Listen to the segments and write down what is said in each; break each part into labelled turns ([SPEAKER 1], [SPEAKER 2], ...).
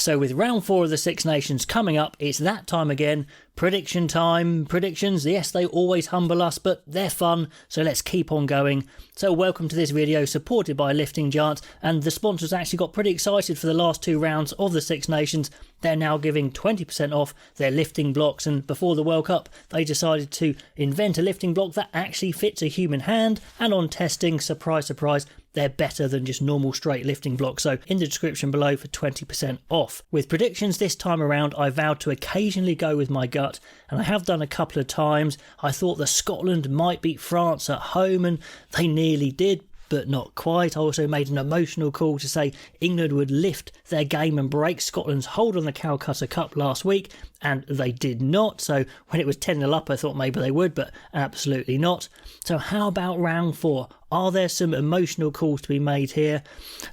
[SPEAKER 1] So with round 4 of the Six Nations coming up, it's that time again. Prediction time. Predictions, yes, they always humble us, but they're fun, so let's keep on going. So welcome to this video supported by Lifting Giants, and the sponsors actually got pretty excited for the last 2 rounds of the Six Nations. They're now giving 20% off their lifting blocks, and before the World Cup they decided to invent a lifting block that actually fits a human hand, and on testing, surprise surprise, they're better than just normal straight lifting blocks. So in the description below for 20% off. With predictions this time around, I vowed to occasionally go with my gut, and I have done a couple of times. I thought that Scotland might beat France at home, and they nearly did, but not quite. I also made an emotional call to say England would lift their game and break Scotland's hold on the Calcutta Cup last week, and they did not. So when it was 10-0 up, I thought maybe they would, but absolutely not. So how about round 4? Are there some emotional calls to be made here?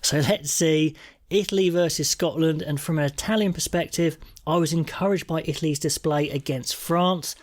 [SPEAKER 1] So let's see. Italy versus Scotland, and from an Italian perspective, I was encouraged by Italy's display against France.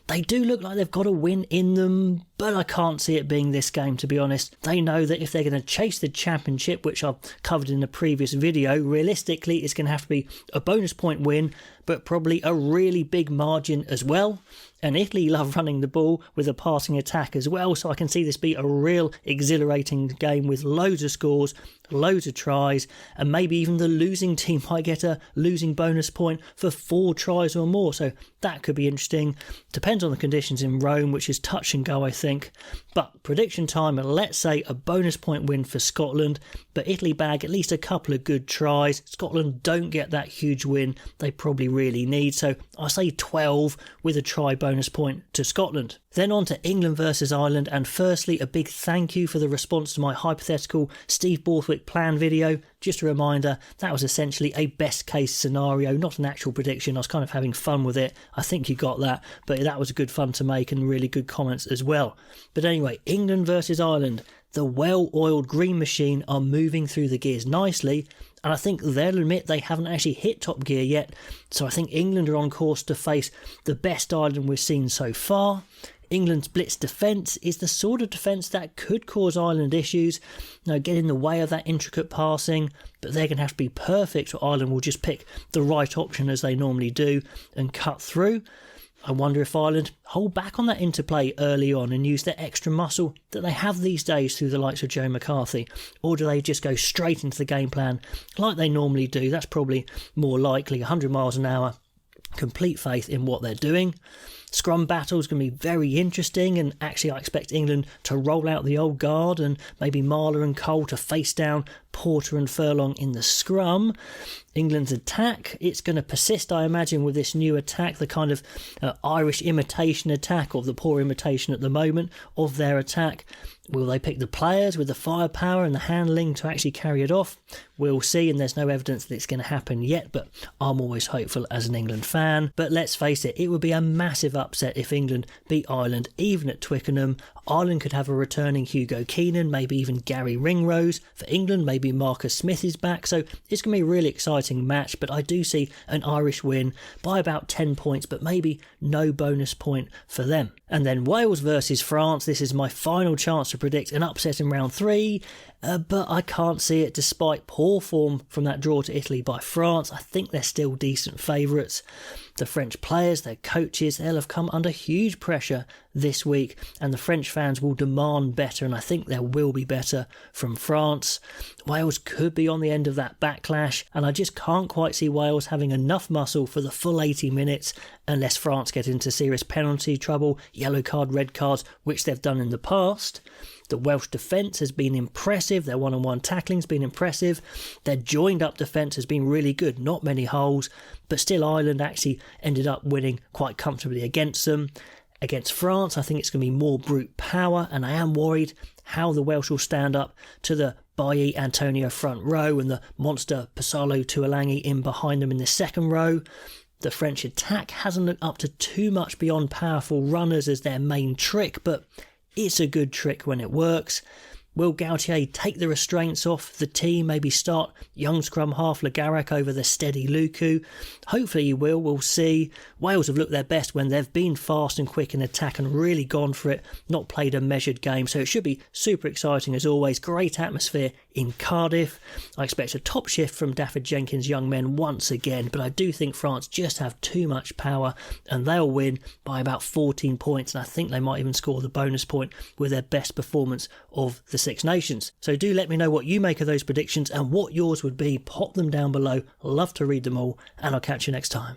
[SPEAKER 1] They do look like they've got a win in them, but I can't see it being this game, to be honest. They know that if they're going to chase the championship, which I've covered in the previous video, realistically it's going to have to be a bonus point win, but probably a really big margin as well. And Italy love running the ball with a passing attack as well, so I can see this be a real exhilarating game with loads of scores, loads of tries, and maybe even the losing team might get a losing bonus point for 4 tries or more, so that could be interesting. Depends on the conditions in Rome, which is touch and go, I think. But prediction time, let's say a bonus point win for Scotland, but Italy bag at least a couple of good tries. Scotland don't get that huge win they probably really need, so I'll say 12 with a try bonus point to Scotland. Then on to England versus Ireland, and firstly a big thank you for the response to my hypothetical Steve Borthwick plan video. Just a reminder, that was essentially a best case scenario, not an actual prediction. I was kind of having fun with it. I think you got that, but that was good fun to make and really good comments as well. But anyway, England versus Ireland. The well-oiled green machine are moving through the gears nicely, and I think they'll admit they haven't actually hit top gear yet, so I think England are on course to face the best Ireland we've seen so far. England's blitz defence is the sort of defence that could cause Ireland issues, get in the way of that intricate passing, but they're going to have to be perfect or Ireland will just pick the right option as they normally do and cut through. I wonder if Ireland hold back on that interplay early on and use their extra muscle that they have these days through the likes of Joe McCarthy, or do they just go straight into the game plan like they normally do? That's probably more likely. 100 miles an hour, complete faith in what they're doing. Scrum battle is going to be very interesting, and actually I expect England to roll out the old guard and maybe Marler and Cole to face down Porter and Furlong in the scrum. England's attack, it's going to persist, I imagine, with this new attack, the kind of Irish imitation attack, or the poor imitation at the moment of their attack. Will they pick the players with the firepower and the handling to actually carry it off? We'll see, and there's no evidence that it's going to happen yet, but I'm always hopeful as an England fan. But let's face it, it would be a massive upset if England beat Ireland, even at Twickenham. Ireland could have a returning Hugo Keenan, maybe even Gary Ringrose. For England, maybe Marcus Smith is back, so it's going to be a really exciting match, but I do see an Irish win by about 10 points, but maybe no bonus point for them. And then Wales versus France. This is my final chance to predict an upset in round 3, but I can't see it despite poor form from that draw to Italy by France. I think they're still decent favourites. The French players, their coaches, they'll have come under huge pressure this week, and the French fans will demand better, and I think there will be better from France. Wales could be on the end of that backlash, and I just can't quite see Wales having enough muscle for the full 80 minutes unless France get into serious penalty trouble, yellow card, red cards, which they've done in the past. The Welsh defence has been impressive. Their one-on-one tackling's been impressive. Their joined-up defence has been really good. Not many holes, but still Ireland actually ended up winning quite comfortably against them. Against France, I think it's going to be more brute power, and I am worried how the Welsh will stand up to the Bailly Antonio front row and the monster Pasalo Tuolangi in behind them in the second row. The French attack hasn't looked up to too much beyond powerful runners as their main trick, but it's a good trick when it works. Will Gaultier take the restraints off the team, maybe start young scrum half Lagarak over the steady Luku? Hopefully he will, we'll see. Wales have looked their best when they've been fast and quick in attack and really gone for it, not played a measured game, so it should be super exciting as always. Great atmosphere in Cardiff. I expect a top shift from Dafford Jenkins' young men once again, but I do think France just have too much power and they'll win by about 14 points, and I think they might even score the bonus point with their best performance of the Six Nations. So do let me know what you make of those predictions and what yours would be. Pop them down below. Love to read them all, and I'll catch you next time.